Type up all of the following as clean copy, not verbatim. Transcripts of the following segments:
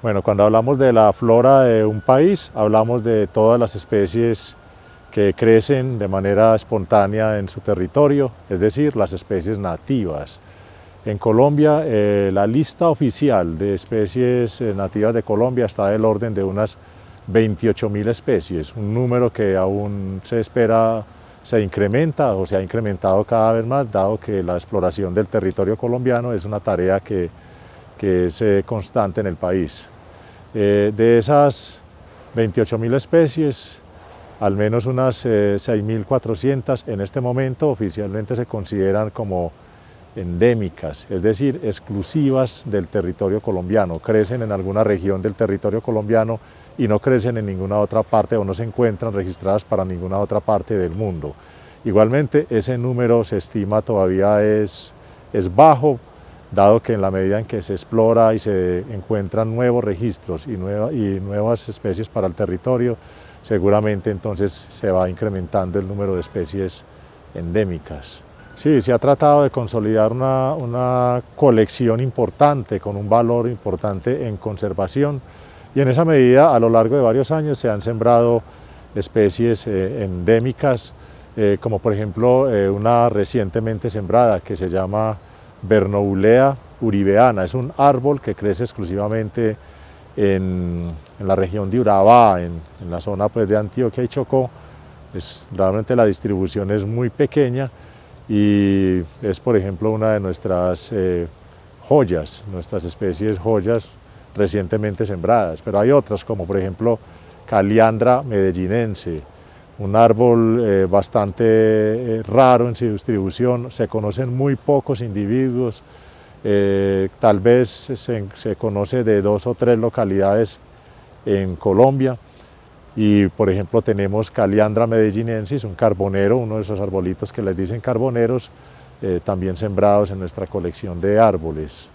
Bueno, cuando hablamos de la flora de un país, hablamos de todas las especies que crecen de manera espontánea en su territorio, es decir, las especies nativas. En Colombia, la lista oficial de especies nativas de Colombia está del orden de unas 28.000 especies, un número que aún se espera se incrementa o se ha incrementado cada vez más, dado que la exploración del territorio colombiano es una tarea que es constante en el país. De esas 28.000 especies, al menos unas 6.400 en este momento oficialmente se consideran como endémicas, es decir, exclusivas del territorio colombiano. Crecen en alguna región del territorio colombiano y no crecen en ninguna otra parte o no se encuentran registradas para ninguna otra parte del mundo. Igualmente, ese número se estima todavía es bajo, dado que en la medida en que se explora y se encuentran nuevos registros y nuevas especies para el territorio, seguramente entonces se va incrementando el número de especies endémicas. Sí, se ha tratado de consolidar una colección importante, con un valor importante en conservación, y en esa medida, a lo largo de varios años, se han sembrado especies endémicas, como por ejemplo una recientemente sembrada que se llama Bernoulea uribeana. Es un árbol que crece exclusivamente en la región de Urabá, en la zona pues, de Antioquia y Chocó. Realmente la distribución es muy pequeña y es, por ejemplo, una de nuestras joyas, nuestras especies joyas recientemente sembradas, pero hay otras como por ejemplo Caliandra medellinense, un árbol bastante raro en su distribución, se conocen muy pocos individuos, tal vez se conoce de 2 o 3 localidades en Colombia, y por ejemplo tenemos Caliandra medellinensis, un carbonero, uno de esos arbolitos que les dicen carboneros, también sembrados en nuestra colección de árboles.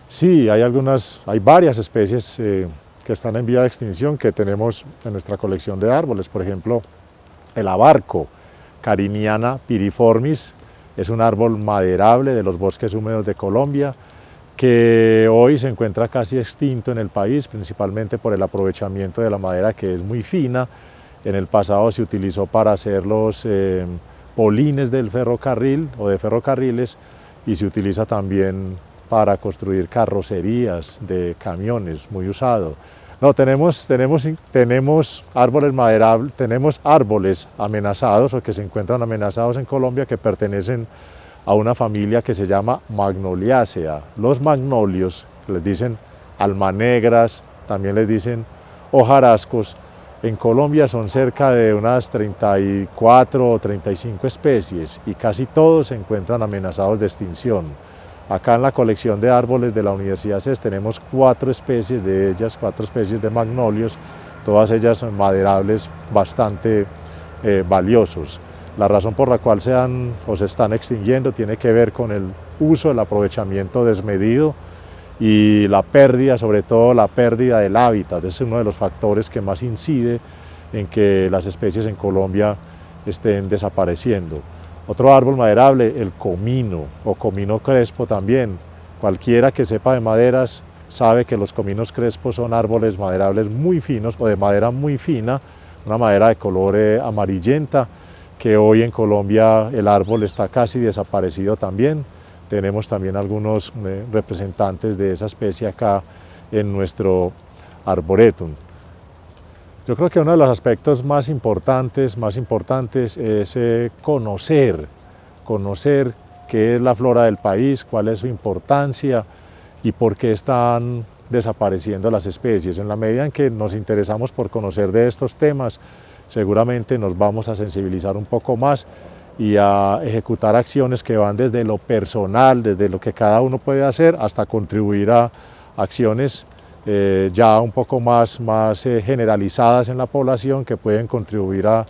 Sí, hay varias especies que están en vía de extinción que tenemos en nuestra colección de árboles. Por ejemplo, el abarco, Cariniana piriformis, es un árbol maderable de los bosques húmedos de Colombia que hoy se encuentra casi extinto en el país, principalmente por el aprovechamiento de la madera, que es muy fina. En el pasado se utilizó para hacer los polines del ferrocarril o de ferrocarriles, y se utiliza también para construir carrocerías de camiones, muy usado. No, tenemos árboles maderables, tenemos árboles amenazados o que se encuentran amenazados en Colombia, que pertenecen a una familia que se llama Magnoliaceae. Los magnolios, les dicen almanegras, también les dicen hojarascos. En Colombia son cerca de unas 34 o 35 especies y casi todos se encuentran amenazados de extinción. Acá en la colección de árboles de la Universidad CES tenemos 4 especies de ellas, 4 especies de magnolios, todas ellas son maderables bastante valiosos. La razón por la cual se están extinguiendo tiene que ver con el uso, el aprovechamiento desmedido y la pérdida, sobre todo la pérdida del hábitat. Es uno de los factores que más incide en que las especies en Colombia estén desapareciendo. Otro árbol maderable, el comino o comino crespo también. Cualquiera que sepa de maderas sabe que los cominos crespos son árboles maderables muy finos o de madera muy fina, una madera de color amarillenta, que hoy en Colombia el árbol está casi desaparecido también. Tenemos también algunos representantes de esa especie acá en nuestro arboretum. Yo creo que uno de los aspectos más importantes es conocer qué es la flora del país, cuál es su importancia y por qué están desapareciendo las especies. En la medida en que nos interesamos por conocer de estos temas, seguramente nos vamos a sensibilizar un poco más y a ejecutar acciones que van desde lo personal, desde lo que cada uno puede hacer, hasta contribuir a acciones ya un poco más generalizadas en la población, que pueden contribuir a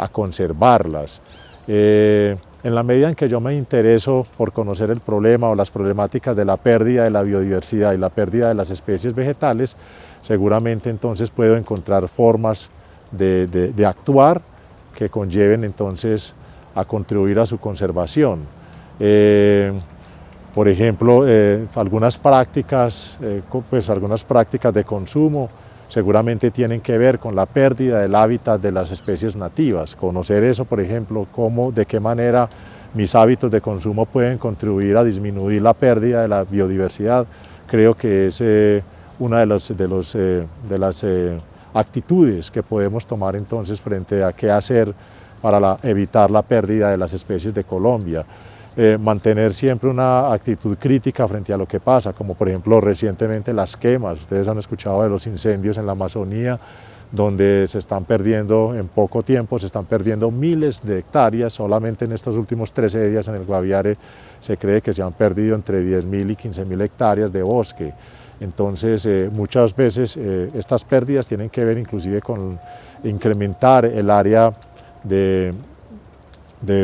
conservarlas. En la medida en que yo me intereso por conocer el problema o las problemáticas de la pérdida de la biodiversidad y la pérdida de las especies vegetales, seguramente entonces puedo encontrar formas de actuar que conlleven entonces a contribuir a su conservación. Por ejemplo, algunas prácticas de consumo seguramente tienen que ver con la pérdida del hábitat de las especies nativas. Conocer eso, por ejemplo, de qué manera mis hábitos de consumo pueden contribuir a disminuir la pérdida de la biodiversidad, creo que es una de las actitudes que podemos tomar entonces frente a qué hacer para evitar la pérdida de las especies de Colombia. Mantener siempre una actitud crítica frente a lo que pasa, como por ejemplo recientemente las quemas. Ustedes han escuchado de los incendios en la Amazonía, donde se están perdiendo en poco tiempo, se están perdiendo miles de hectáreas. Solamente en estos últimos 13 días en el Guaviare se cree que se han perdido entre 10.000 y 15.000 hectáreas de bosque. Entonces, muchas veces estas pérdidas tienen que ver inclusive con incrementar el área de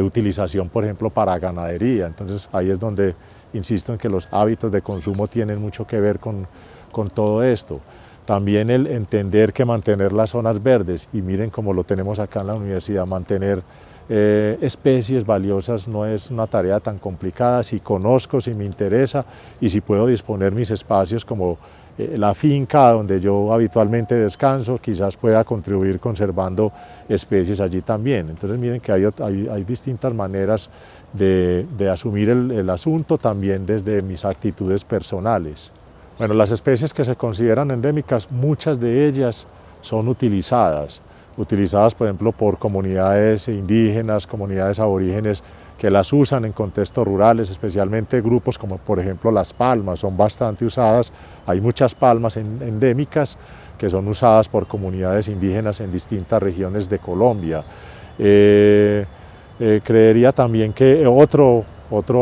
utilización, por ejemplo, para ganadería. Entonces, ahí es donde insisto en que los hábitos de consumo tienen mucho que ver con todo esto. También el entender que mantener las zonas verdes, y miren como lo tenemos acá en la universidad, mantener especies valiosas no es una tarea tan complicada. Si conozco, si me interesa y si puedo disponer mis espacios como la finca donde yo habitualmente descanso, quizás pueda contribuir conservando especies allí también. Entonces miren que hay distintas maneras de asumir el asunto, también desde mis actitudes personales. Bueno, las especies que se consideran endémicas, muchas de ellas son utilizadas por ejemplo por comunidades indígenas, comunidades aborígenes que las usan en contextos rurales, especialmente grupos como por ejemplo las palmas, son bastante usadas. Hay muchas palmas endémicas que son usadas por comunidades indígenas en distintas regiones de Colombia. Creería también que otro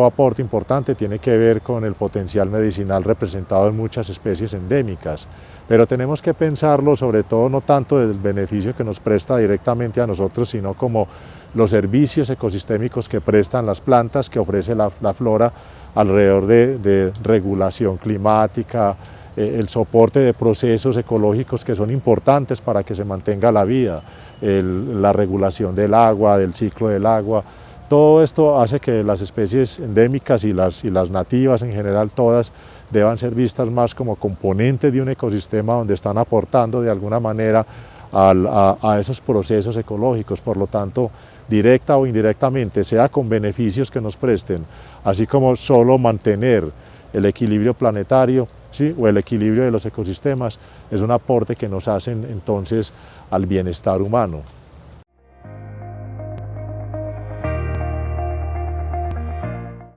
aporte importante tiene que ver con el potencial medicinal representado en muchas especies endémicas, pero tenemos que pensarlo sobre todo no tanto del beneficio que nos presta directamente a nosotros, sino como los servicios ecosistémicos que prestan las plantas, que ofrece la flora alrededor de regulación climática, el soporte de procesos ecológicos que son importantes para que se mantenga la vida, la regulación del agua, del ciclo del agua. Todo esto hace que las especies endémicas y las nativas en general todas deban ser vistas más como componentes de un ecosistema donde están aportando de alguna manera a esos procesos ecológicos. Por lo tanto, directa o indirectamente, sea con beneficios que nos presten, así como solo mantener el equilibrio planetario, ¿sí?, o el equilibrio de los ecosistemas, es un aporte que nos hacen entonces al bienestar humano.